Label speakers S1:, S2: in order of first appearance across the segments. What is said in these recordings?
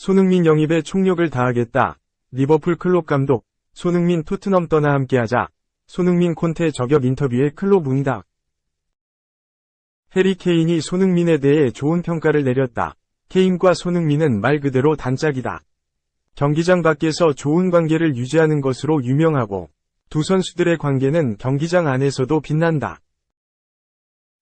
S1: 손흥민 영입에 총력을 다하겠다. 리버풀 클롭 감독, 손흥민 토트넘 떠나 함께하자. 손흥민 콘테 저격 인터뷰에 클롭 응답. 해리 케인이 손흥민에 대해 좋은 평가를 내렸다. 케인과 손흥민은 말 그대로 단짝이다. 경기장 밖에서 좋은 관계를 유지하는 것으로 유명하고 두 선수들의 관계는 경기장 안에서도 빛난다.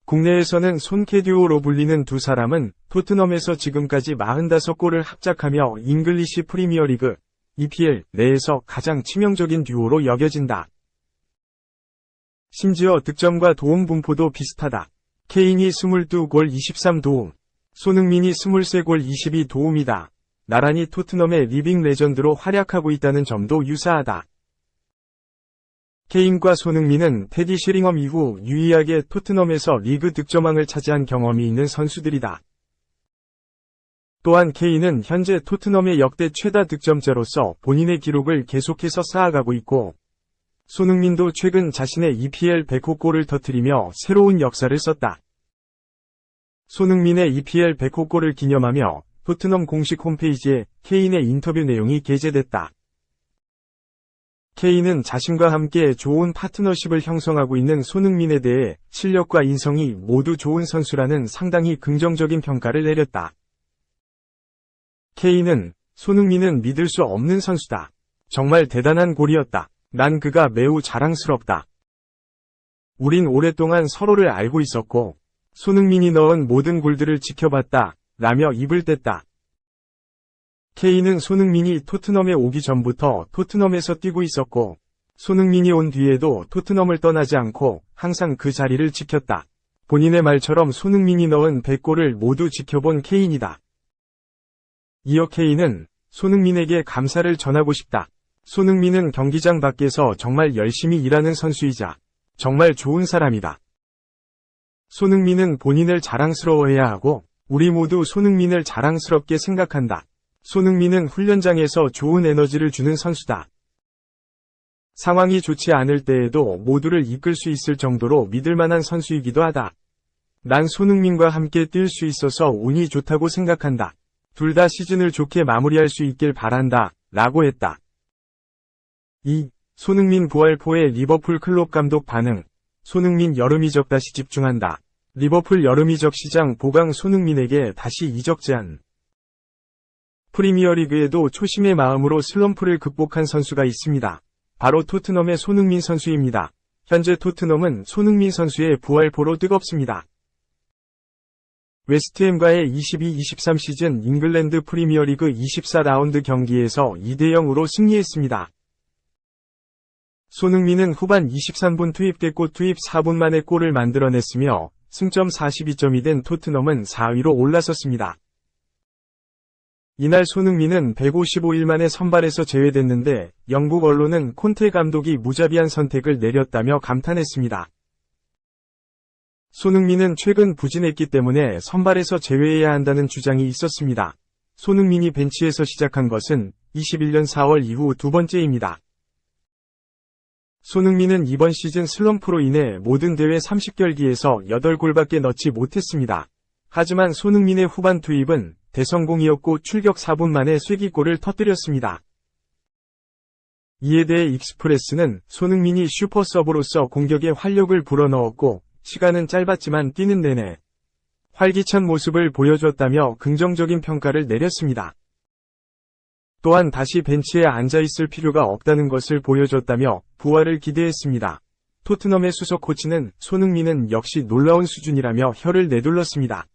S1: 국내에서는 손캐듀오로 불리는 두 사람은 토트넘에서 지금까지 45골을 합작하며 잉글리시 프리미어리그, EPL 내에서 가장 치명적인 듀오로 여겨진다. 심지어 득점과 도움 분포도 비슷하다. 케인이 22골 23도움, 손흥민이 23골 22도움이다. 나란히 토트넘의 리빙 레전드로 활약하고 있다는 점도 유사하다. 케인과 손흥민은 테디 쉐링엄 이후 유일하게 토트넘에서 리그 득점왕을 차지한 경험이 있는 선수들이다. 또한 케인은 현재 토트넘의 역대 최다 득점자로서 본인의 기록을 계속해서 쌓아가고 있고, 손흥민도 최근 자신의 EPL 100호 골을 터뜨리며 새로운 역사를 썼다. 손흥민의 EPL 100호 골을 기념하며 토트넘 공식 홈페이지에 케인의 인터뷰 내용이 게재됐다. 케인은 자신과 함께 좋은 파트너십을 형성하고 있는 손흥민에 대해 실력과 인성이 모두 좋은 선수라는 상당히 긍정적인 평가를 내렸다. 케인은 손흥민은 믿을 수 없는 선수다. 정말 대단한 골이었다. 난 그가 매우 자랑스럽다. 우린 오랫동안 서로를 알고 있었고 손흥민이 넣은 모든 골들을 지켜봤다. 라며 입을 뗐다. 케인은 손흥민이 토트넘에 오기 전부터 토트넘에서 뛰고 있었고 손흥민이 온 뒤에도 토트넘을 떠나지 않고 항상 그 자리를 지켰다. 본인의 말처럼 손흥민이 넣은 100골을 모두 지켜본 케인이다. 이어 케인은 손흥민에게 감사를 전하고 싶다. 손흥민은 경기장 밖에서 정말 열심히 일하는 선수이자 정말 좋은 사람이다. 손흥민은 본인을 자랑스러워해야 하고 우리 모두 손흥민을 자랑스럽게 생각한다. 손흥민은 훈련장에서 좋은 에너지를 주는 선수다. 상황이 좋지 않을 때에도 모두를 이끌 수 있을 정도로 믿을 만한 선수이기도 하다. 난 손흥민과 함께 뛸 수 있어서 운이 좋다고 생각한다. 둘 다 시즌을 좋게 마무리할 수 있길 바란다. 라고 했다. 2. 손흥민 부활포의 리버풀 클롭 감독 반응. 손흥민 여름 이적 다시 집중한다. 리버풀 여름 이적 시장 보강 손흥민에게 다시 이적 제안. 프리미어리그에도 초심의 마음으로 슬럼프를 극복한 선수가 있습니다. 바로 토트넘의 손흥민 선수입니다. 현재 토트넘은 손흥민 선수의 부활포로 뜨겁습니다. 웨스트햄과의 22-23 시즌 잉글랜드 프리미어리그 24라운드 경기에서 2-0으로 승리했습니다. 손흥민은 후반 23분 투입됐고 투입 4분 만에 골을 만들어냈으며 승점 42점이 된 토트넘은 4위로 올라섰습니다. 이날 손흥민은 155일 만에 선발에서 제외됐는데 영국 언론은 콘테 감독이 무자비한 선택을 내렸다며 감탄했습니다. 손흥민은 최근 부진했기 때문에 선발에서 제외해야 한다는 주장이 있었습니다. 손흥민이 벤치에서 시작한 것은 21년 4월 이후 두 번째입니다. 손흥민은 이번 시즌 슬럼프로 인해 모든 대회 30경기에서 8골밖에 넣지 못했습니다. 하지만 손흥민의 후반 투입은 대성공이었고 출격 4분 만에 쐐기골을 터뜨렸습니다. 이에 대해 익스프레스는 손흥민이 슈퍼서브로서 공격에 활력을 불어넣었고 시간은 짧았지만 뛰는 내내 활기찬 모습을 보여줬다며 긍정적인 평가를 내렸습니다. 또한 다시 벤치에 앉아있을 필요가 없다는 것을 보여줬다며 부활을 기대했습니다. 토트넘의 수석 코치는 손흥민은 역시 놀라운 수준이라며 혀를 내둘렀습니다.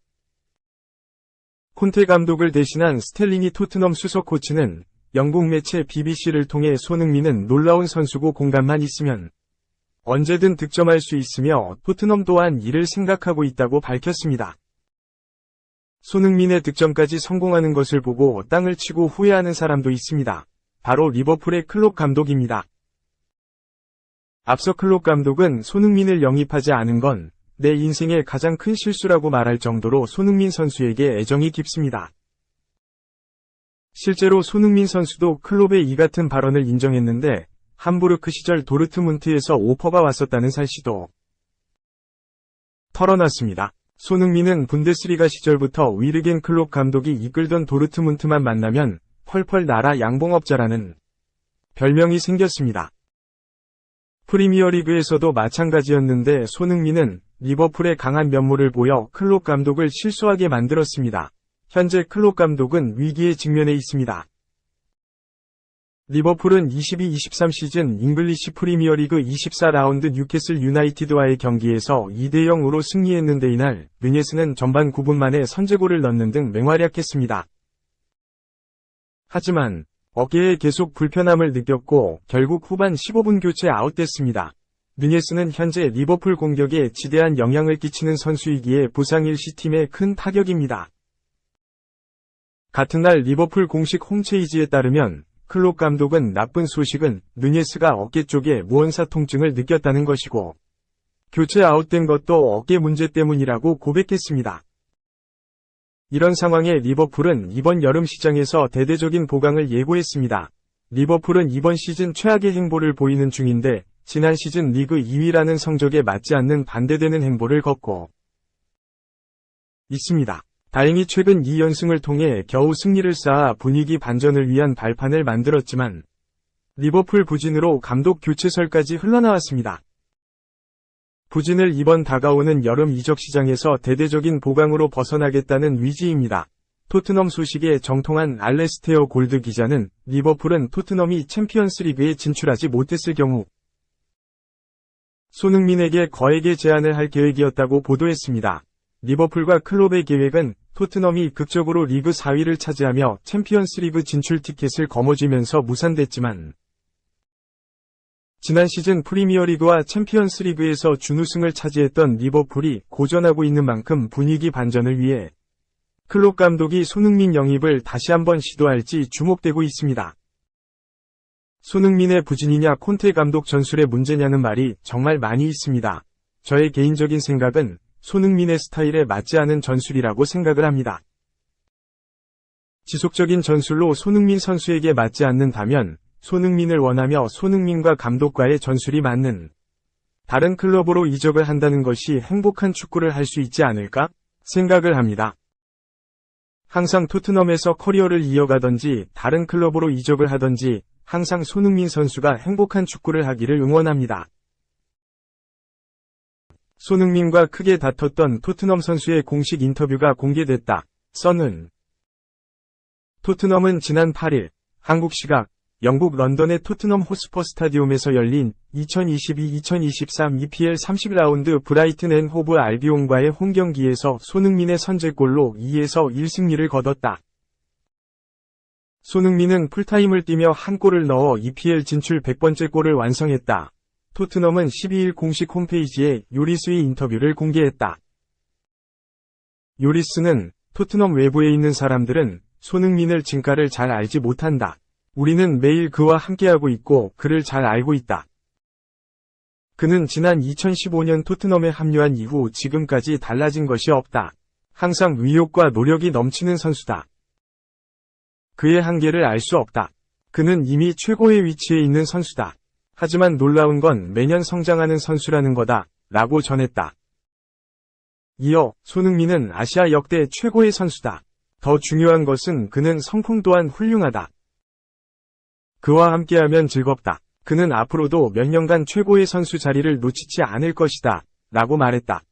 S1: 콘테 감독을 대신한 스텔링이 토트넘 수석 코치는 영국 매체 BBC를 통해 손흥민은 놀라운 선수고 공간만 있으면 언제든 득점할 수 있으며 토트넘 또한 이를 생각하고 있다고 밝혔습니다. 손흥민의 득점까지 성공하는 것을 보고 땅을 치고 후회하는 사람도 있습니다. 바로 리버풀의 클롭 감독입니다. 앞서 클롭 감독은 손흥민을 영입하지 않은 건 내 인생의 가장 큰 실수라고 말할 정도로 손흥민 선수에게 애정이 깊습니다. 실제로 손흥민 선수도 클롭의 이 같은 발언을 인정했는데 함부르크 시절 도르트문트에서 오퍼가 왔었다는 사실도 털어놨습니다. 손흥민은 분데스리가 시절부터 위르겐 클롭 감독이 이끌던 도르트문트만 만나면 펄펄 날아 양봉업자라는 별명이 생겼습니다. 프리미어리그에서도 마찬가지였는데 손흥민은 리버풀의 강한 면모를 보여 클롭 감독을 실수하게 만들었습니다. 현재 클롭 감독은 위기에 직면해 있습니다. 리버풀은 22-23 시즌 잉글리시 프리미어리그 24라운드 뉴캐슬 유나이티드와의 경기에서 2-0으로 승리했는데 이날 누녜스는 전반 9분 만에 선제골을 넣는 등 맹활약했습니다. 하지만 어깨에 계속 불편함을 느꼈고 결국 후반 15분 교체 아웃됐습니다. 누녜스는 현재 리버풀 공격에 지대한 영향을 끼치는 선수이기에 부상 일시팀에 큰 타격입니다. 같은 날 리버풀 공식 홈페이지에 따르면 클롭 감독은 나쁜 소식은 누녜스가 어깨 쪽에 무언사 통증을 느꼈다는 것이고 교체 아웃된 것도 어깨 문제 때문이라고 고백했습니다. 이런 상황에 리버풀은 이번 여름 시장에서 대대적인 보강을 예고했습니다. 리버풀은 이번 시즌 최악의 행보를 보이는 중인데 지난 시즌 리그 2위라는 성적에 맞지 않는 반대되는 행보를 걷고 있습니다. 다행히 최근 2연승을 통해 겨우 승리를 쌓아 분위기 반전을 위한 발판을 만들었지만 리버풀 부진으로 감독 교체설까지 흘러나왔습니다. 부진을 이번 다가오는 여름 이적 시장에서 대대적인 보강으로 벗어나겠다는 위지입니다. 토트넘 소식에 정통한 알레스테어 골드 기자는 리버풀은 토트넘이 챔피언스리그에 진출하지 못했을 경우 손흥민에게 거액의 제안을 할 계획이었다고 보도했습니다. 리버풀과 클롭의 계획은 토트넘이 극적으로 리그 4위를 차지하며 챔피언스리그 진출 티켓을 거머쥐면서 무산됐지만 지난 시즌 프리미어리그와 챔피언스리그에서 준우승을 차지했던 리버풀이 고전하고 있는 만큼 분위기 반전을 위해 클롭 감독이 손흥민 영입을 다시 한번 시도할지 주목되고 있습니다. 손흥민의 부진이냐 콘테 감독 전술의 문제냐는 말이 정말 많이 있습니다. 저의 개인적인 생각은 손흥민의 스타일에 맞지 않은 전술이라고 생각을 합니다. 지속적인 전술로 손흥민 선수에게 맞지 않는다면 손흥민을 원하며 손흥민과 감독과의 전술이 맞는 다른 클럽으로 이적을 한다는 것이 행복한 축구를 할 수 있지 않을까 생각을 합니다. 항상 토트넘에서 커리어를 이어가든지 다른 클럽으로 이적을 하든지 항상 손흥민 선수가 행복한 축구를 하기를 응원합니다. 손흥민과 크게 다퉜던 토트넘 선수의 공식 인터뷰가 공개됐다. 선은 토트넘은 지난 8일 한국 시각 영국 런던의 토트넘 호스퍼 스타디움에서 열린 2022-2023 EPL 30라운드 브라이튼 앤 호브 알비온과의 홈경기에서 손흥민의 선제골로 2에서 1승리를 거뒀다. 손흥민은 풀타임을 뛰며 한 골을 넣어 EPL 진출 100번째 골을 완성했다. 토트넘은 12일 공식 홈페이지에 요리스의 인터뷰를 공개했다. 요리스는 토트넘 외부에 있는 사람들은 손흥민을 진가를 잘 알지 못한다. 우리는 매일 그와 함께하고 있고 그를 잘 알고 있다. 그는 지난 2015년 토트넘에 합류한 이후 지금까지 달라진 것이 없다. 항상 의욕과 노력이 넘치는 선수다. 그의 한계를 알 수 없다. 그는 이미 최고의 위치에 있는 선수다. 하지만 놀라운 건 매년 성장하는 선수라는 거다. 라고 전했다. 이어 손흥민은 아시아 역대 최고의 선수다. 더 중요한 것은 그는 성품 또한 훌륭하다. 그와 함께하면 즐겁다. 그는 앞으로도 몇 년간 최고의 선수 자리를 놓치지 않을 것이다. 라고 말했다.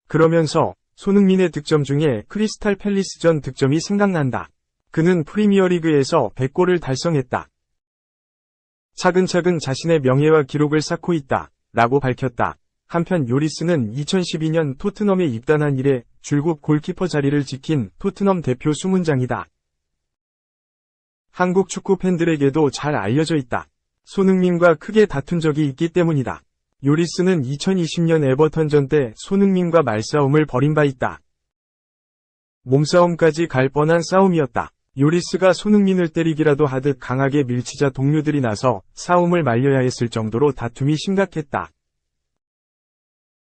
S1: 그러면서 손흥민의 득점 중에 크리스탈 팰리스전 득점이 생각난다. 그는 프리미어리그에서 100골을 달성했다. 차근차근 자신의 명예와 기록을 쌓고 있다. 라고 밝혔다. 한편 요리스는 2012년 토트넘에 입단한 이래 줄곧 골키퍼 자리를 지킨 토트넘 대표 수문장이다. 한국 축구 팬들에게도 잘 알려져 있다. 손흥민과 크게 다툰 적이 있기 때문이다. 요리스는 2020년 에버턴전 때 손흥민과 말싸움을 벌인 바 있다. 몸싸움까지 갈 뻔한 싸움이었다. 요리스가 손흥민을 때리기라도 하듯 강하게 밀치자 동료들이 나서 싸움을 말려야 했을 정도로 다툼이 심각했다.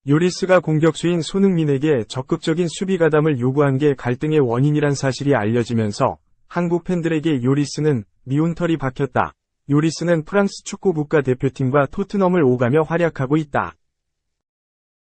S1: 요리스가 공격수인 손흥민에게 적극적인 수비 가담을 요구한 게 갈등의 원인이란 사실이 알려지면서 한국 팬들에게 요리스는 미운 털이 박혔다. 요리스는 프랑스 축구 국가대표팀과 토트넘을 오가며 활약하고 있다.